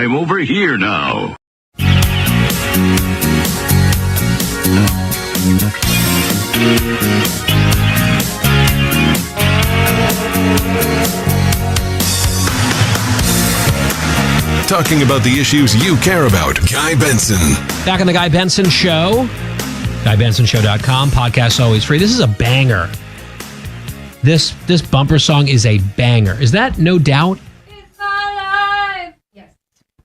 I'm over here now. Talking about the issues you care about. Guy Benson. Back on the Guy Benson Show. GuyBensonShow.com. Podcast always free. This is a banger. This bumper song is a banger. Is that No Doubt? It's alive. Yes.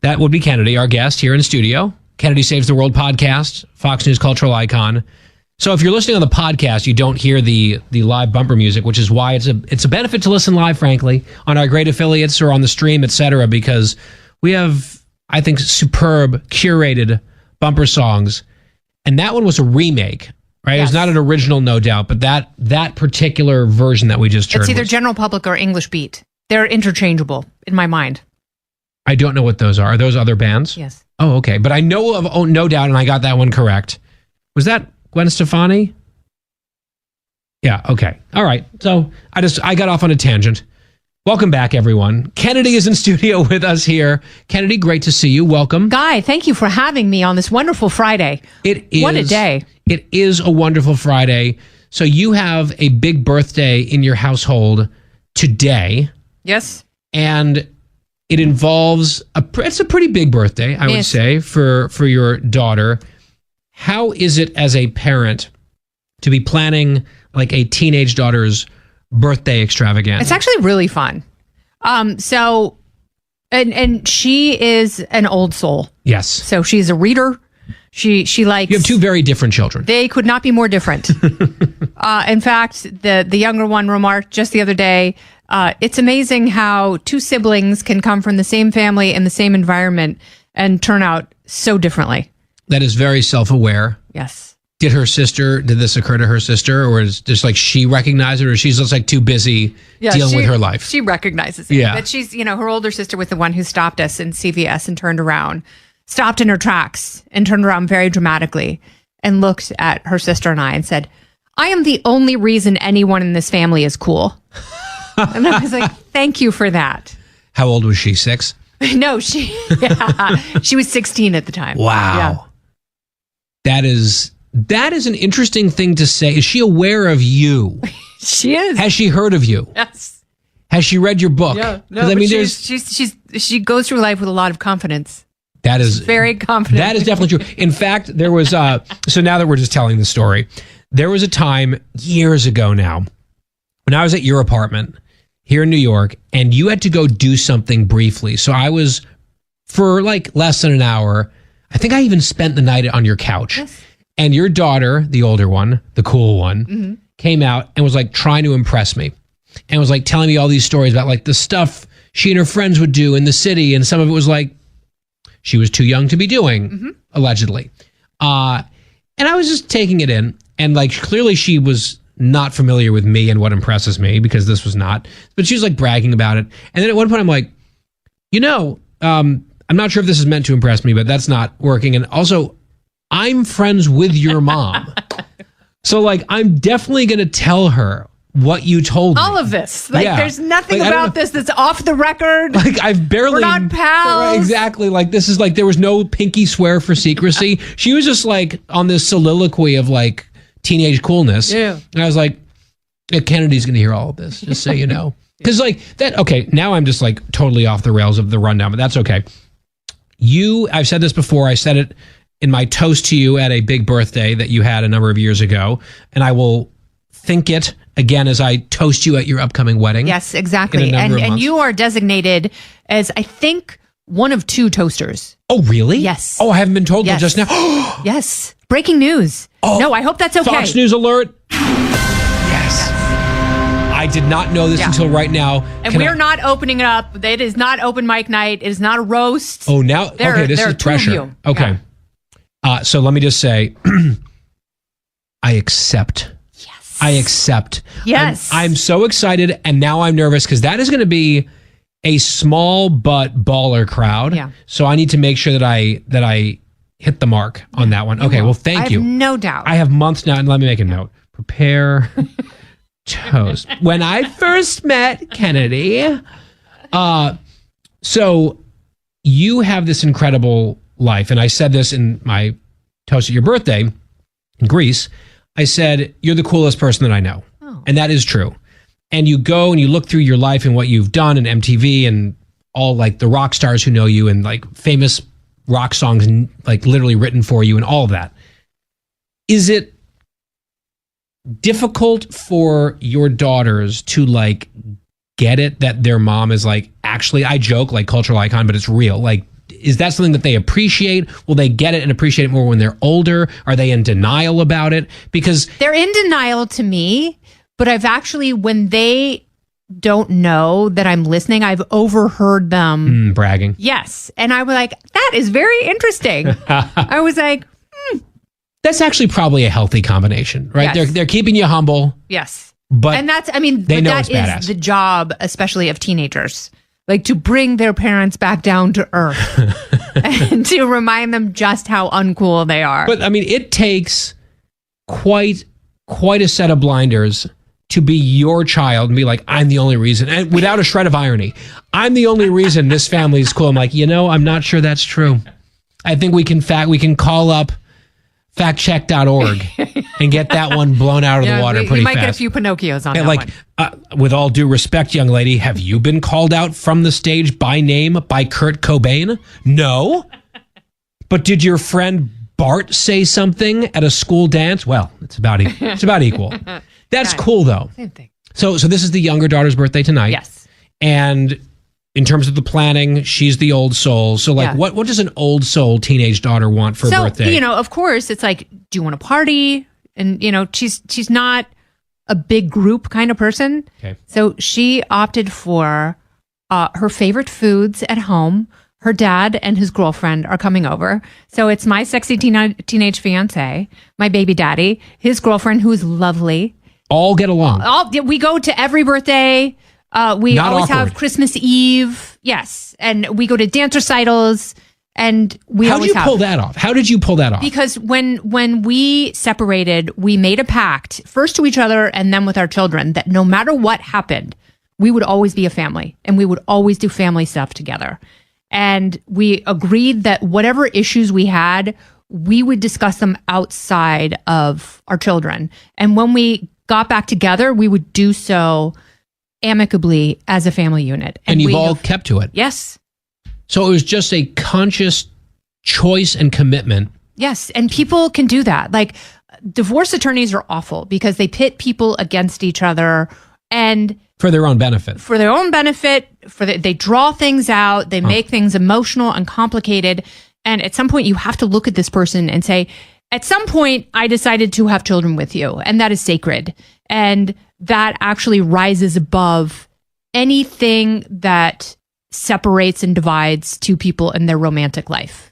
That would be Kennedy, our guest here in the studio. Kennedy Saves the World podcast, Fox News cultural icon. So if you're listening on the podcast, you don't hear the live bumper music, which is why it's a benefit to listen live, frankly, on our great affiliates or on the stream, etc., because we have, I think, superb, curated bumper songs. And that one was a remake, right? Yes. It was not an original, no doubt, but that particular version that we just heard. It's either General Public or English Beat. They're interchangeable in my mind. I don't know what those are. Are those other bands? Yes. Oh, okay. But I know of No Doubt, and I got that one correct. Was that Gwen Stefani? Yeah, okay. All right. So I got off on a tangent. Welcome back, everyone. Kennedy is in studio with us here. Kennedy, great to see you. Welcome. Guy, thank you for having me on this wonderful Friday. What a day. It is a wonderful Friday. So you have a big birthday in your household today. Yes. And it involves it's a pretty big birthday, I would say, for your daughter. How is it as a parent to be planning like a teenage daughter's birthday extravaganza? It's actually really fun. So she is an old soul. Yes. So she's a reader. She likes. You have two very different children. They could not be more different. In fact, the younger one remarked just the other day, it's amazing how two siblings can come from the same family and the same environment and turn out so differently. That is very self-aware. Yes. Did this occur to her sister, or is just like she recognized it, or she's just like too busy dealing with her life? She recognizes it. Yeah. But she's, her older sister was the one who stopped us in CVS and turned around, stopped in her tracks and turned around very dramatically and looked at her sister and I and said, I am the only reason anyone in this family is cool. And I was like, thank you for that. How old was she? 6? No, she was 16 at the time. Wow. Yeah. That is an interesting thing to say. Is she aware of you? She is. Has she heard of you? Yes. Has she read your book? Yeah. No, I mean, she goes through life with a lot of confidence. She's very confident. That is definitely true. In fact, there was so now that we're just telling the story, there was a time years ago now when I was at your apartment here in New York, and you had to go do something briefly. So I was, for like less than an hour, I think I even spent the night on your couch. Yes. And your daughter, the older one, the cool one, came out and was like trying to impress me and was like telling me all these stories about like the stuff she and her friends would do in the city. And some of it was like she was too young to be doing, allegedly. And I was just taking it in. And like clearly she was not familiar with me and what impresses me, because this was not. But she was like bragging about it. And then at one point I'm like, I'm not sure if this is meant to impress me, but that's not working. And also, I'm friends with your mom. So, like, I'm definitely going to tell her what you told me. All of this. Like, there's nothing about this that's off the record. Like, we're not pals. Exactly. Like, this is like, there was no pinky swear for secrecy. She was just, like, on this soliloquy of, like, teenage coolness. Yeah. And I was like, Kennedy's going to hear all of this, just so you know. Because, like, now I'm just, like, totally off the rails of the rundown, but that's okay. I've said this before. I said it in my toast to you at a big birthday that you had a number of years ago, and I will think it again as I toast you at your upcoming wedding. Yes, exactly. And you are designated as, I think, one of 2 toasters. Oh, really? Yes. Oh, I haven't been told that just now. Yes. Breaking news. Oh, no, I hope that's okay. Fox News alert. Yes. I did not know this until right now. And we're not opening it up. It is not open mic night. It is not a roast. Oh, now? Okay, this is pressure. Okay. Yeah. So let me just say, I accept. Yes. I accept. Yes. I'm so excited, and now I'm nervous because that is going to be a small but baller crowd. Yeah. So I need to make sure that I hit the mark on that one. Okay, well, thank you. No doubt. I have months now, and let me make a note. Prepare toast. When I first met Kennedy, so you have this incredible life. And I said this in my toast at your birthday in Greece. I said, you're the coolest person that I know. Oh. And that is true. And you go and you look through your life and what you've done in MTV and all like the rock stars who know you and like famous rock songs and like literally written for you and all of that. Is it difficult for your daughters to like get it that their mom is like, actually, I joke like cultural icon, but it's real? Like, is that something that they appreciate? Will they get it and appreciate it more when they're older? Are they in denial about it? Because they're in denial to me, but I've actually, when they don't know that I'm listening, I've overheard them bragging. Yes. And I was like, that is very interesting. I was like, that's actually probably a healthy combination, right? Yes. They're keeping you humble. Yes. But and that's, I mean, they but know that it's is badass. the job, especially of teenagers, like to bring their parents back down to earth and to remind them just how uncool they are. But I mean, it takes quite a set of blinders to be your child and be like, I'm the only reason, and without a shred of irony, I'm the only reason this family is cool. I'm like, I'm not sure that's true. I think we can call up factcheck.org and get that one blown out of the water pretty you might fast. get a few Pinocchios on and that one. With all due respect, young lady, have you been called out from the stage by name by Kurt Cobain? No. But did your friend Bart say something at a school dance? Well, it's about equal. That's cool though. Same thing. So this is the younger daughter's birthday tonight. Yes. And in terms of the planning, she's the old soul. So like, what does an old soul teenage daughter want for her birthday? Of course, it's like, do you want to party? And she's not a big group kind of person. Okay. So she opted for her favorite foods at home. Her dad and his girlfriend are coming over. So it's my sexy teenage fiance, my baby daddy, his girlfriend, who's lovely. All get along. We go to every birthday. We Not always awkward. have Christmas Eve. Yes. And we go to dance recitals. And we How always did you have. pull that off? How did you pull that off? Because when we separated, we made a pact, first to each other and then with our children, that no matter what happened, we would always be a family and we would always do family stuff together. And we agreed that whatever issues we had, we would discuss them outside of our children. And when we got back together, we would do so amicably as a family unit. And you've all kept to it. Yes. So it was just a conscious choice and commitment. Yes. And people can do that. Like, divorce attorneys are awful because they pit people against each other and For their own benefit. They draw things out. They make things emotional and complicated. And at some point you have to look at this person and say, at some point I decided to have children with you, and that is sacred. And that actually rises above anything that separates and divides two people in their romantic life.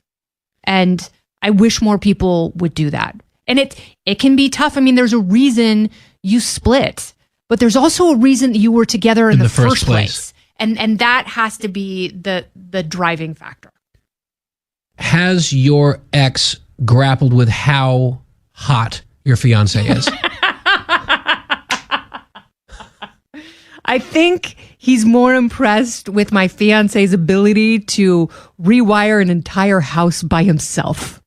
And I wish more people would do that. And it can be tough. I mean, there's a reason you split, but there's also a reason that you were together in the first place. And that has to be the driving factor. Has your ex grappled with how hot your fiance is? I think he's more impressed with my fiance's ability to rewire an entire house by himself.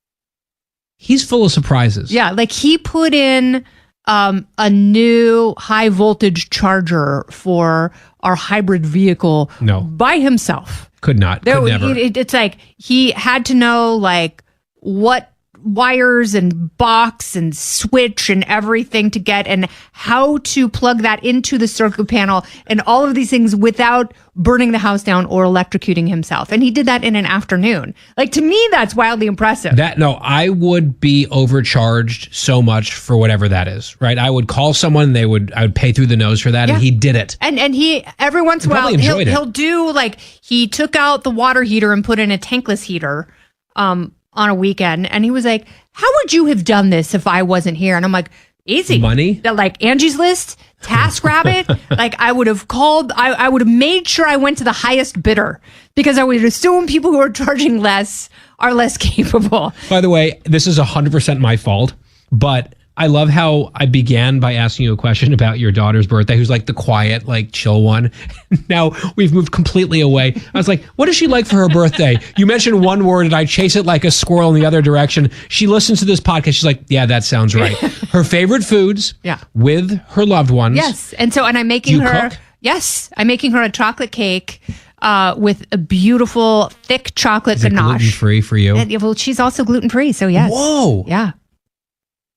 He's full of surprises. Yeah, like he put in a new high voltage charger for our hybrid vehicle by himself. Could not. Could never. It's like he had to know like what wires and box and switch and everything to get, and how to plug that into the circuit panel and all of these things without burning the house down or electrocuting himself. And he did that in an afternoon. Like, to me, that's wildly impressive. I would be overcharged so much for whatever that is, right? I would call someone, I would pay through the nose for that, and he did it. And he, every once in a while, he'll do, like, he took out the water heater and put in a tankless heater on a weekend, and he was like, how would you have done this if I wasn't here? And I'm like, easy. Money? Like Angie's List, TaskRabbit. Like, I would have called, I would have made sure I went to the highest bidder, because I would assume people who are charging less are less capable. By the way, this is 100% my fault, but I love how I began by asking you a question about your daughter's birthday, who's like the quiet, like chill one. Now we've moved completely away. I was like, what does she like for her birthday? You mentioned one word and I chase it like a squirrel in the other direction. She listens to this podcast. She's like, yeah, that sounds right. Her favorite foods with her loved ones. Yes. And I'm making her. Cook? Yes. I'm making her a chocolate cake with a beautiful, thick chocolate ganache. Gluten-free for you? And, well, she's also gluten-free, so yes. Whoa. Yeah.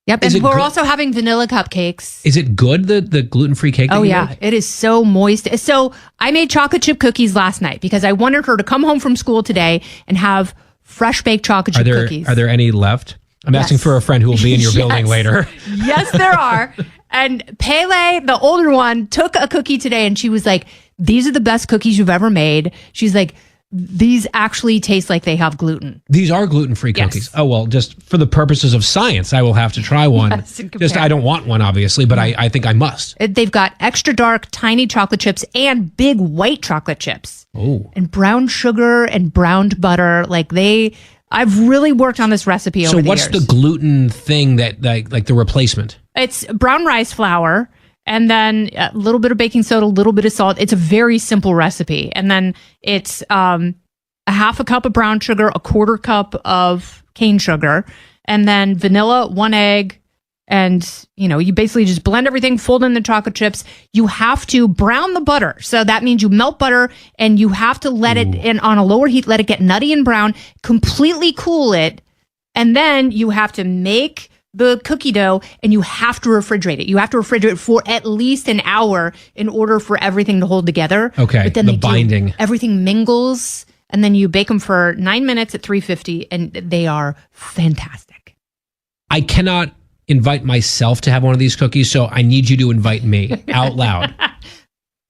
Yep, and we're also having vanilla cupcakes. Is it good, the gluten-free cake? Oh, yeah. It is so moist. So I made chocolate chip cookies last night because I wanted her to come home from school today and have fresh baked chocolate chip cookies. Are there any left? I'm asking for a friend who will be in your building later. Yes, there are. And Pele, the older one, took a cookie today and she was like, these are the best cookies you've ever made. She's like, these actually taste like they have gluten. These are gluten-free cookies. Yes. Oh, well, just for the purposes of science, I will have to try one. Yes, I don't want one, obviously, but I think I must. They've got extra dark, tiny chocolate chips and big white chocolate chips. Oh. And brown sugar and browned butter. I've really worked on this recipe over the years. So what's the gluten thing that, like the replacement? It's brown rice flour. And then a little bit of baking soda, a little bit of salt. It's a very simple recipe. And then it's a half a cup of brown sugar, a quarter cup of cane sugar, and then vanilla, 1 egg. And, you basically just blend everything, fold in the chocolate chips. You have to brown the butter. So that means you melt butter and you have to let it in on a lower heat, let it get nutty and brown, completely cool it. And then you have to make the cookie dough and you have to refrigerate it. You have to refrigerate it for at least an hour in order for everything to hold together. Okay. But then the binding. Everything mingles and then you bake them for 9 minutes at 350 and they are fantastic. I cannot invite myself to have one of these cookies, so I need you to invite me out loud.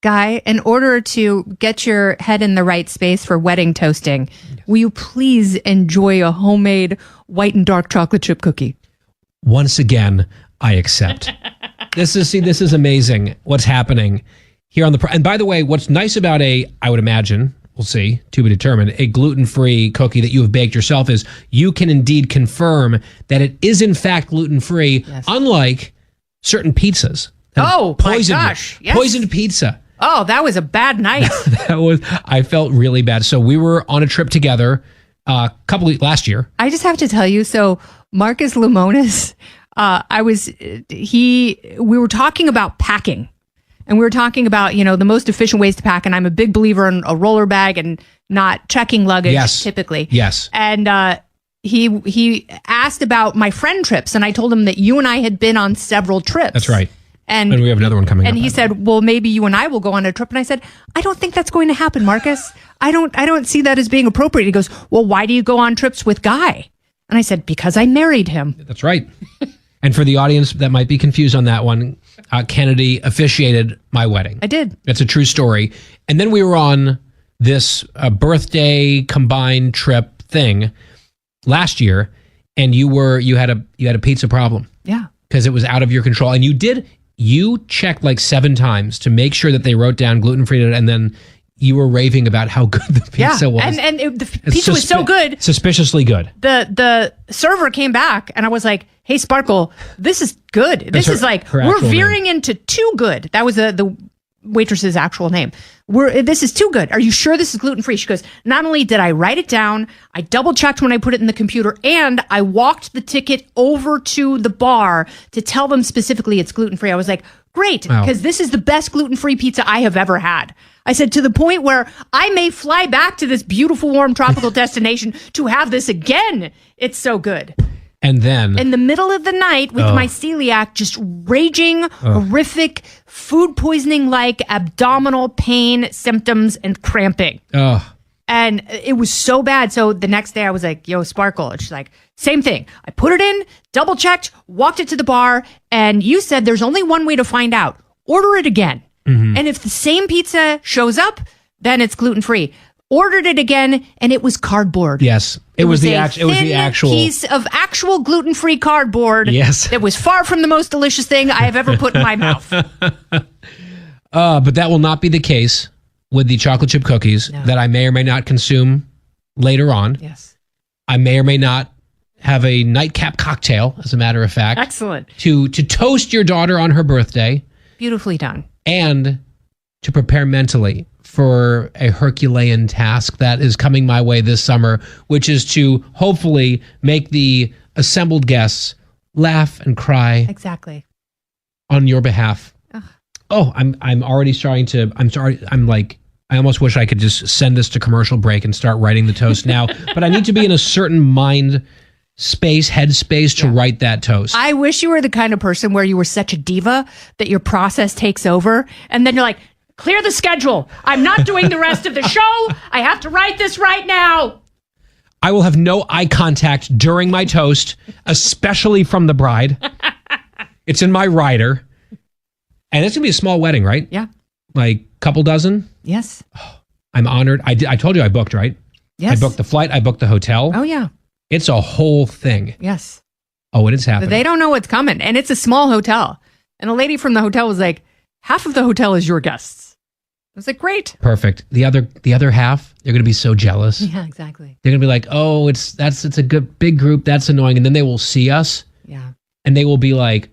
Guy, in order to get your head in the right space for wedding toasting, will you please enjoy a homemade white and dark chocolate chip cookie? Once again, I accept. This is amazing what's happening here on the... And by the way, what's nice about I would imagine, we'll see, to be determined, a gluten-free cookie that you have baked yourself is you can indeed confirm that it is in fact gluten-free, unlike certain pizzas. Oh, my gosh. Yes. Poisoned pizza. Oh, that was a bad night. I felt really bad. So we were on a trip together last year. I just have to tell you, so Marcus Lemonis, we were talking about packing and we were talking about, the most efficient ways to pack. And I'm a big believer in a roller bag and not checking luggage typically. Yes. And, he asked about my friend trips and I told him that you and I had been on several trips. That's right. And we have another one coming up. And he said, well, maybe you and I will go on a trip. And I said, I don't think that's going to happen, Marcus. I don't see that as being appropriate. He goes, well, why do you go on trips with Guy? And I said, because I married him. That's right. And for the audience that might be confused on that one, Kennedy officiated my wedding. I did. That's a true story. And then we were on this birthday combined trip thing last year, and you had a pizza problem. Yeah. Because it was out of your control. And you checked like 7 times to make sure that they wrote down gluten-free, and then you were raving about how good the pizza was. And the pizza was so good. Suspiciously good. The server came back and I was like, hey, Sparkle, this is good. This is like, we're veering into too good. That was the waitress's actual name. This is too good. Are you sure this is gluten-free? She goes, not only did I write it down, I double-checked when I put it in the computer, and I walked the ticket over to the bar to tell them specifically it's gluten-free. I was like, great, because this is the best gluten-free pizza I have ever had. I said, to the point where I may fly back to this beautiful, warm, tropical destination to have this again. It's so good. And then in the middle of the night with my celiac, just raging, horrific, food poisoning like abdominal pain, symptoms, and cramping. And it was so bad. So the next day I was like, yo, Sparkle. And she's like, same thing. I put it in, double checked, walked it to the bar. And you said there's only one way to find out. Order it again. Mm-hmm. And if the same pizza shows up, then it's gluten-free. Ordered it again, and it was cardboard. Yes, it was the actual piece of actual gluten-free cardboard. Yes, that was far from the most delicious thing I have ever put in my mouth. But that will not be the case with the chocolate chip cookies that I may or may not consume later on. Yes, I may or may not have a nightcap cocktail, as a matter of fact. Excellent. To toast your daughter on her birthday. Beautifully done. And to prepare mentally for a Herculean task that is coming my way this summer, which is to hopefully make the assembled guests laugh and cry. Exactly. On your behalf. Ugh. Oh, I'm already starting to. I'm sorry. I'm like. I almost wish I could just send this to commercial break and start writing the toast now. But I need to be in a certain mind space, headspace to write that toast. I wish you were the kind of person where you were such a diva that your process takes over. And then you're like, clear the schedule. I'm not doing the rest of the show. I have to write this right now. I will have no eye contact during my toast, especially from the bride. It's in my rider. And it's going to be a small wedding, right? Yeah. Like couple dozen? Yes. Oh, I'm honored. I told you I booked, right? Yes. I booked the flight. I booked the hotel. Oh, yeah. It's a whole thing. Yes. Oh, it is happening. They don't know what's coming. And it's a small hotel. And a lady from the hotel was like, half of the hotel is your guests. I was like, great. Perfect. The other half, they're going to be so jealous. Yeah, exactly. They're going to be like, oh, it's a good big group. That's annoying. And then they will see us. Yeah. And they will be like,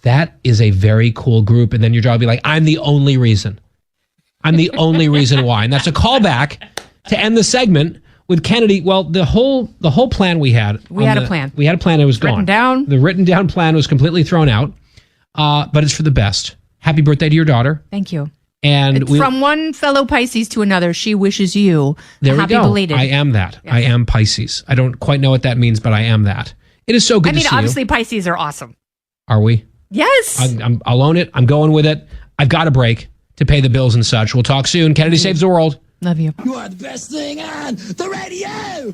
that is a very cool group. And then your job will be like, I'm the only reason. I'm the only reason why. And that's a callback to end the segment with Kennedy. Well, the whole plan we had. We had a plan. We had a plan. It was gone. Written down. The written down plan was completely thrown out. But it's for the best. Happy birthday to your daughter. Thank you. And from one fellow Pisces to another, she wishes you happy belated. I am that. Yes. I am Pisces. I don't quite know what that means, but I am that. It is so good to see you. Obviously, Pisces are awesome. Are we? Yes. I'll own it. I'm going with it. I've got a break to pay the bills and such. We'll talk soon. Kennedy Saves the World. Love you. You are the best thing on the radio.